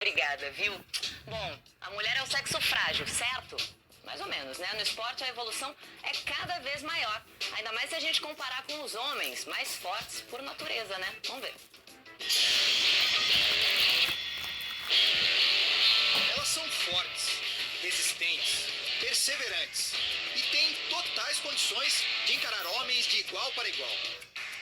Obrigada, viu? Bom, a mulher é o sexo frágil, certo? Mais ou menos, né? No esporte a evolução é cada vez maior. Ainda mais se a gente comparar com os homens, mais fortes por natureza, né? Vamos ver. Elas são fortes, resistentes, perseverantes e têm totais condições de encarar homens de igual para igual.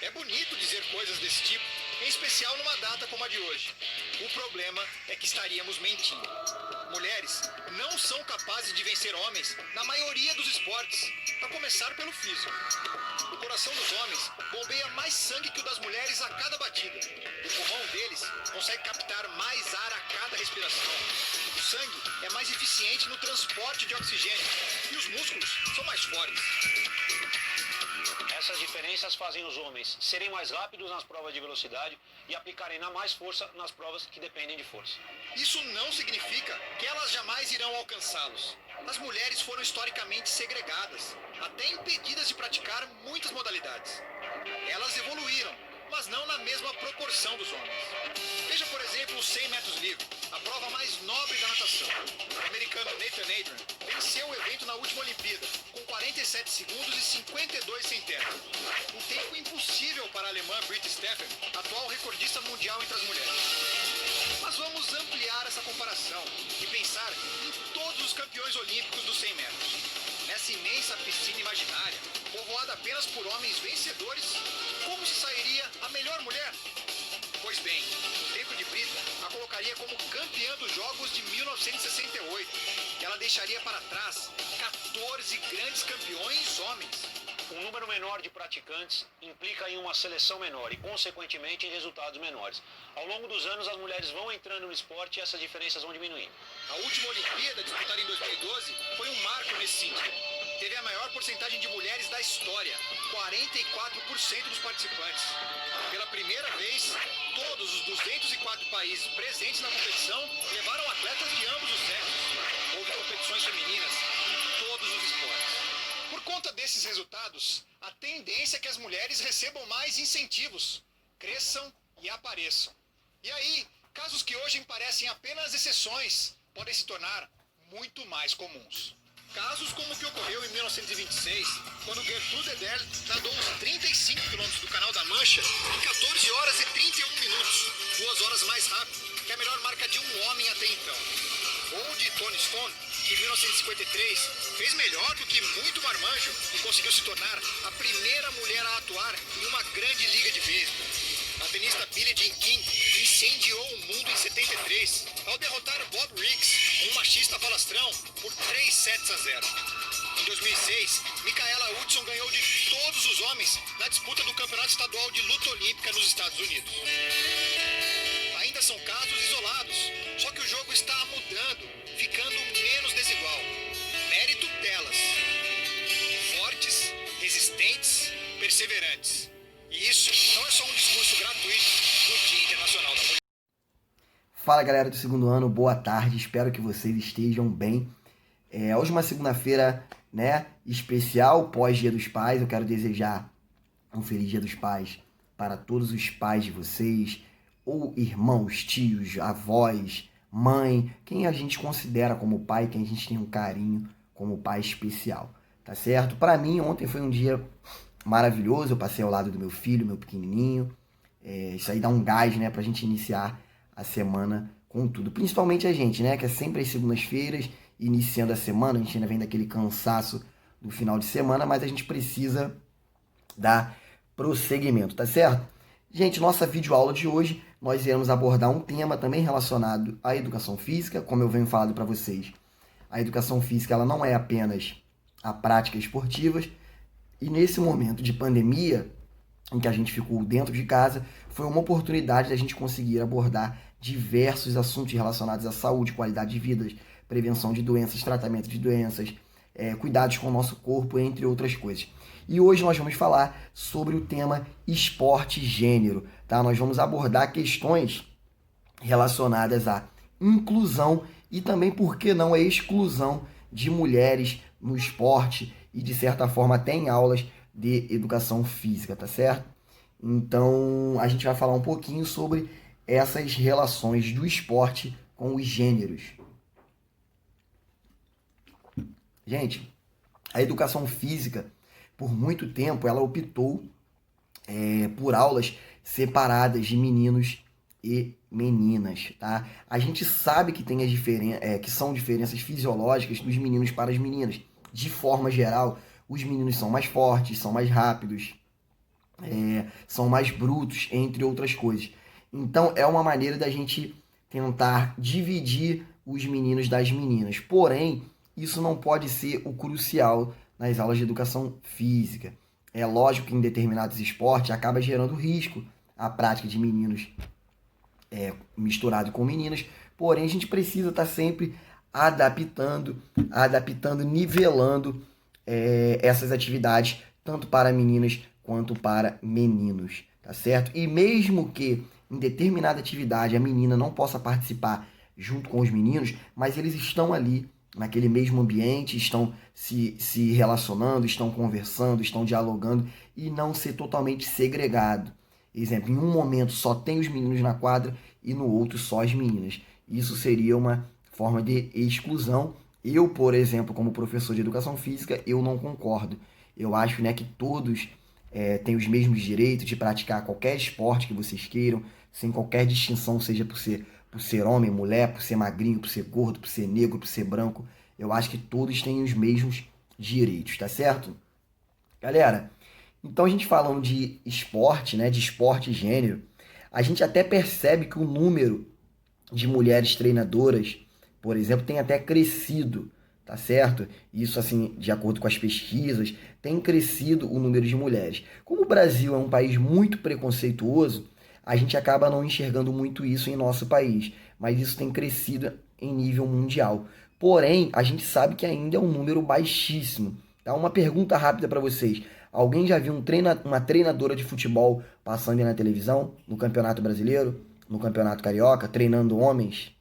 É bonito dizer coisas desse tipo, em especial numa data como a de hoje. O problema é que estaríamos mentindo. Mulheres não são capazes de vencer homens na maioria dos esportes, a começar pelo físico. O coração dos homens bombeia mais sangue que o das mulheres a cada batida. O pulmão deles consegue captar mais ar a cada respiração. O sangue é mais eficiente no transporte de oxigênio e os músculos são mais fortes. Essas diferenças fazem os homens serem mais rápidos nas provas de velocidade e aplicarem ainda mais força nas provas que dependem de força. Isso não significa que elas jamais irão alcançá-los. As mulheres foram historicamente segregadas, até impedidas de praticar muitas modalidades. Elas evoluíram, mas não na mesma proporção dos homens. Veja, por exemplo, os 100 metros livre, a prova mais nobre da natação. O americano Nathan Adrian venceu o evento na última Olimpíada, com 47 segundos e 52 centésimos. Um tempo impossível para a alemã Britt Steffen, atual recordista mundial entre as mulheres. Mas vamos ampliar essa comparação e pensar em todos os campeões olímpicos dos 100 metros. Nessa imensa piscina imaginária, povoada apenas por homens vencedores, como se sairia a melhor mulher? Pois bem, o tempo de Brita a colocaria como campeã dos Jogos de 1968. Ela deixaria para trás 14 grandes campeões homens. Um número menor de praticantes implica em uma seleção menor e, consequentemente, em resultados menores. Ao longo dos anos, as mulheres vão entrando no esporte e essas diferenças vão diminuindo. A última Olimpíada, disputada em 2012, foi um marco nesse sentido. Teve a maior porcentagem de mulheres da história, 44% dos participantes. Pela primeira vez, todos os 204 países presentes na competição levaram atletas de ambos os sexos. Houve competições femininas em todos os esportes. Por conta desses resultados, a tendência é que as mulheres recebam mais incentivos, cresçam e apareçam. E aí, casos que hoje parecem apenas exceções, podem se tornar muito mais comuns. Casos como o que ocorreu em 1926, quando Gertrude Eder nadou os 35 quilômetros do Canal da Mancha em 14 horas e 31 minutos, 2 horas mais rápido que a melhor marca de um homem até então. Ou de Toni Stone, que em 1953 fez melhor do que muito marmanjo e conseguiu se tornar a primeira mulher a atuar em uma grande liga de beisebol. A tenista Billie Jean King incendiou o mundo em 73 ao derrotar Bob Riggs, um machista falastrão, por 3-0. Em 2006, Micaela Hudson ganhou de todos os homens na disputa do Campeonato Estadual de Luta Olímpica nos Estados Unidos. Ainda são casos isolados, só que o jogo está mudando, ficando menos desigual. Mérito delas. Fortes, resistentes, perseverantes. E isso não é só um discurso gratuito do Dia Internacional da Mulher. Fala galera do segundo ano, boa tarde, espero que vocês estejam bem. Hoje uma segunda-feira, né, especial, pós-Dia dos Pais. Eu quero desejar um feliz Dia dos Pais para todos os pais de vocês, ou irmãos, tios, avós, mãe, quem a gente considera como pai, quem a gente tem um carinho como pai especial, tá certo? Para mim, ontem foi um dia maravilhoso, eu passei ao lado do meu filho, meu pequenininho. Isso aí dá um gás, né, pra gente iniciar a semana com tudo. Principalmente a gente, né, que é sempre às segundas-feiras, iniciando a semana, a gente ainda vem daquele cansaço do final de semana, mas a gente precisa dar prosseguimento, tá certo? Gente, nossa videoaula de hoje, nós iremos abordar um tema também relacionado à educação física, como eu venho falando para vocês. A educação física, ela não é apenas a prática esportivas, e nesse momento de pandemia, em que a gente ficou dentro de casa, foi uma oportunidade da gente conseguir abordar diversos assuntos relacionados à saúde, qualidade de vida, prevenção de doenças, tratamento de doenças, cuidados com o nosso corpo, entre outras coisas. E hoje nós vamos falar sobre o tema esporte e gênero, tá? Nós vamos abordar questões relacionadas à inclusão e também, por que não, a exclusão de mulheres no esporte e, de certa forma, até em aulas de educação física, tá certo? Então, a gente vai falar um pouquinho sobre essas relações do esporte com os gêneros. Gente, a educação física, por muito tempo, ela optou por aulas separadas de meninos e meninas, tá? A gente sabe que tem que são diferenças fisiológicas dos meninos para as meninas. De forma geral, os meninos são mais fortes, são mais rápidos, são mais brutos, entre outras coisas. Então, é uma maneira da gente tentar dividir os meninos das meninas. Porém, isso não pode ser o crucial nas aulas de educação física. É lógico que em determinados esportes acaba gerando risco a prática de meninos misturado com meninas, porém a gente precisa estar sempre adaptando, nivelando essas atividades, tanto para meninas quanto para meninos, tá certo? E mesmo que em determinada atividade a menina não possa participar junto com os meninos, mas eles estão ali naquele mesmo ambiente, estão se relacionando, estão conversando, estão dialogando e não ser totalmente segregado. Exemplo, em um momento só tem os meninos na quadra e no outro só as meninas. Isso seria uma forma de exclusão. Eu, por exemplo, como professor de educação física, eu não concordo. Eu acho, né, que todos têm os mesmos direitos de praticar qualquer esporte que vocês queiram, sem qualquer distinção, seja por ser homem, mulher, por ser magrinho, por ser gordo, por ser negro, por ser branco. Eu acho que todos têm os mesmos direitos, tá certo? Galera, então a gente falando de esporte, né, de esporte e gênero, a gente até percebe que o número de mulheres treinadoras, por exemplo, tem até crescido, tá certo? Isso, assim, de acordo com as pesquisas, tem crescido o número de mulheres. Como o Brasil é um país muito preconceituoso, a gente acaba não enxergando muito isso em nosso país, mas isso tem crescido em nível mundial. Porém, a gente sabe que ainda é um número baixíssimo. Tá? Uma pergunta rápida para vocês. Alguém já viu uma treinadora de futebol passando aí na televisão, no Campeonato Brasileiro, no Campeonato Carioca, treinando homens?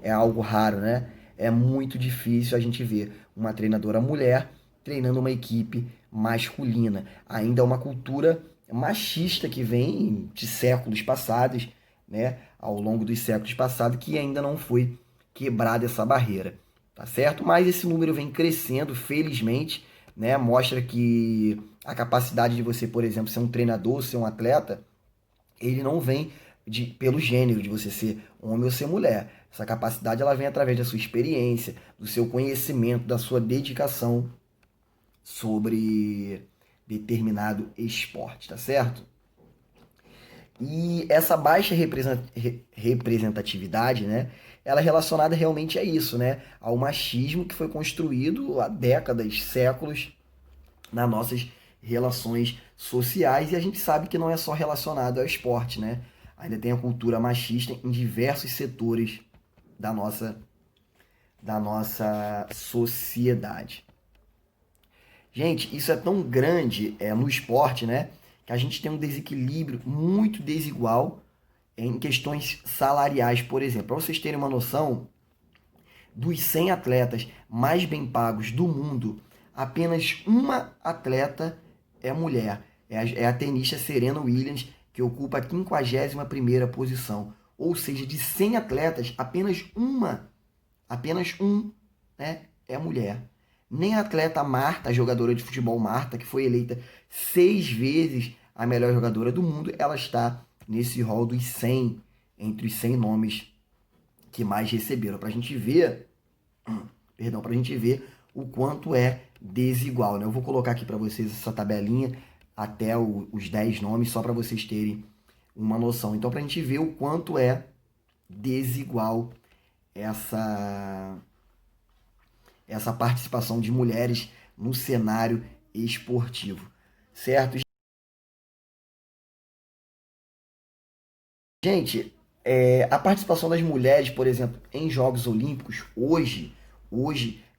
É algo raro, né? É muito difícil a gente ver uma treinadora mulher treinando uma equipe masculina. Ainda é uma cultura machista que vem de séculos passados, né? Ao longo dos séculos passados, que ainda não foi quebrada essa barreira, tá certo? Mas esse número vem crescendo, felizmente, né? Mostra que a capacidade de você, por exemplo, ser um treinador, ser um atleta, ele não vem pelo gênero, de você ser homem ou ser mulher. Essa capacidade ela vem através da sua experiência, do seu conhecimento, da sua dedicação sobre determinado esporte, tá certo? E essa baixa representatividade, né, ela é relacionada realmente a isso, né, ao machismo que foi construído há décadas, séculos, nas nossas relações sociais, e a gente sabe que não é só relacionado ao esporte, né? Ainda tem a cultura machista em diversos setores da nossa sociedade. Gente, isso é tão grande no esporte, né? Que a gente tem um desequilíbrio muito desigual em questões salariais, por exemplo. Para vocês terem uma noção, dos 100 atletas mais bem pagos do mundo, apenas uma atleta é mulher. É a tenista Serena Williams, que ocupa a 51ª posição. Ou seja, de 100 atletas, apenas um, né, é mulher. Nem a atleta Marta, a jogadora de futebol Marta, que foi eleita 6 vezes a melhor jogadora do mundo, ela está nesse rol dos 100, entre os 100 nomes que mais receberam. Para a gente ver, o quanto é desigual, né? Eu vou colocar aqui para vocês essa tabelinha até os 10 nomes, só para vocês terem uma noção. Então, para a gente ver o quanto é desigual essa participação de mulheres no cenário esportivo, certo? Gente, a participação das mulheres, por exemplo, em Jogos Olímpicos, hoje,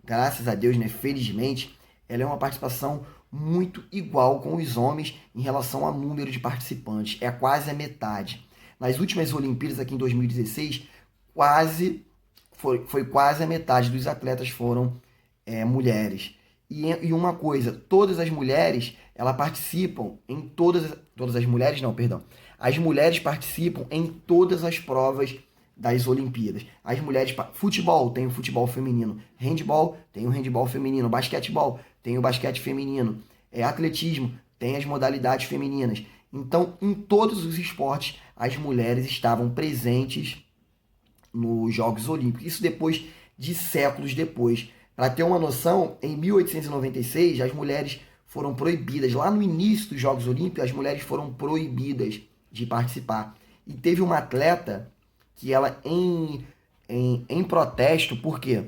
graças a Deus, né, felizmente, ela é uma participação muito igual com os homens em relação ao número de participantes. É quase a metade. Nas últimas Olimpíadas, aqui em 2016, foi quase a metade dos atletas foram mulheres. E uma coisa, todas as mulheres, elas participam em todas as mulheres, não, perdão. As mulheres participam em todas as provas das Olimpíadas. As mulheres, futebol, tem o futebol feminino. Handball, tem o handball feminino. Basquetebol, tem o basquete feminino. Atletismo, tem as modalidades femininas. Então, em todos os esportes, as mulheres estavam presentes nos Jogos Olímpicos. Isso depois de séculos depois. Para ter uma noção, em 1896, as mulheres foram proibidas. Lá no início dos Jogos Olímpicos, as mulheres foram proibidas de participar. E teve uma atleta que ela, em protesto, porque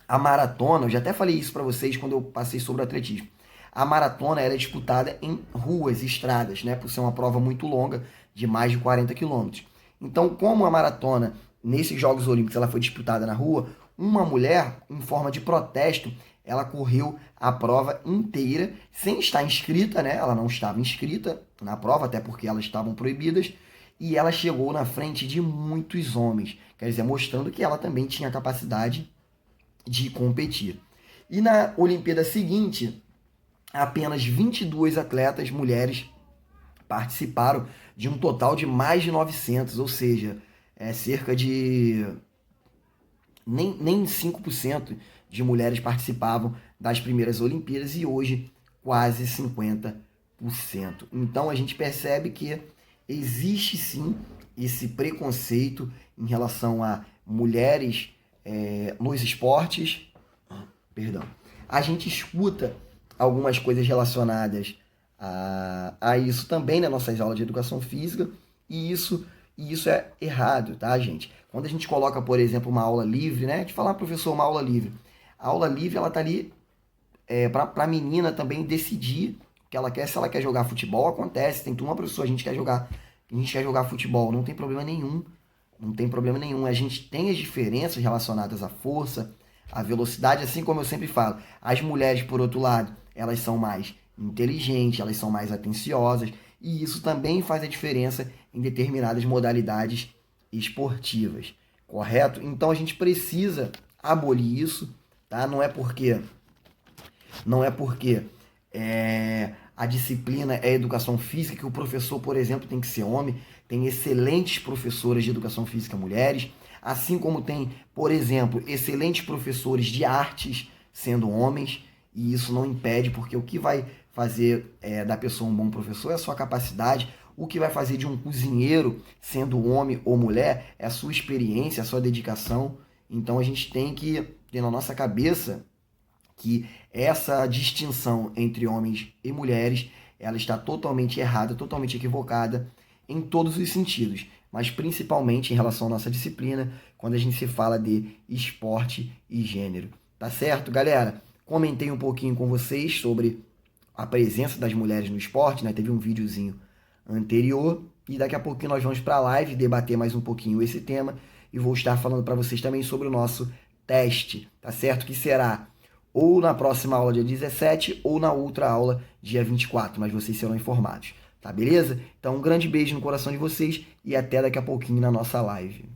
a maratona, eu já até falei isso para vocês quando eu passei sobre o atletismo, a maratona era disputada em ruas, estradas, né, por ser uma prova muito longa, de mais de 40 quilômetros. Então, como a maratona, nesses Jogos Olímpicos, ela foi disputada na rua, uma mulher, em forma de protesto, ela correu a prova inteira, sem estar inscrita, né? Ela não estava inscrita na prova, até porque elas estavam proibidas, e ela chegou na frente de muitos homens, quer dizer, mostrando que ela também tinha capacidade de competir. E na Olimpíada seguinte, apenas 22 atletas mulheres participaram de um total de mais de 900, ou seja, cerca de nem 5% de mulheres participavam das primeiras Olimpíadas e hoje quase 50%. Então a gente percebe que existe sim esse preconceito em relação a mulheres nos esportes. Perdão. A gente escuta algumas coisas relacionadas a isso também nas nossas aulas de educação física e isso é errado, tá, gente? Quando a gente coloca, por exemplo, uma aula livre, né? De falar, professor, uma aula livre. A aula livre, ela tá ali para a menina também decidir o que ela quer. Se ela quer jogar futebol, acontece. Tem turma, professor, a gente quer jogar futebol. Não tem problema nenhum. Não tem problema nenhum. A gente tem as diferenças relacionadas à força, à velocidade, assim como eu sempre falo. As mulheres, por outro lado, elas são mais inteligentes, elas são mais atenciosas. E isso também faz a diferença em determinadas modalidades esportivas, correto? Então a gente precisa abolir isso, tá? Não é porque a disciplina é educação física que o professor, por exemplo, tem que ser homem. Tem excelentes professoras de educação física mulheres, assim como tem, por exemplo, excelentes professores de artes sendo homens, e isso não impede, porque o que vai fazer da pessoa um bom professor é a sua capacidade. O que vai fazer de um cozinheiro, sendo homem ou mulher, é a sua experiência, a sua dedicação. Então a gente tem que ter na nossa cabeça que essa distinção entre homens e mulheres, ela está totalmente errada, totalmente equivocada em todos os sentidos, mas principalmente em relação à nossa disciplina, quando a gente se fala de esporte e gênero. Tá certo, galera? Comentei um pouquinho com vocês sobre a presença das mulheres no esporte, né? Teve um videozinho anterior e daqui a pouquinho nós vamos para a live debater mais um pouquinho esse tema e vou estar falando para vocês também sobre o nosso teste, tá certo? Que será ou na próxima aula dia 17 ou na outra aula dia 24, mas vocês serão informados, tá beleza? Então um grande beijo no coração de vocês e até daqui a pouquinho na nossa live.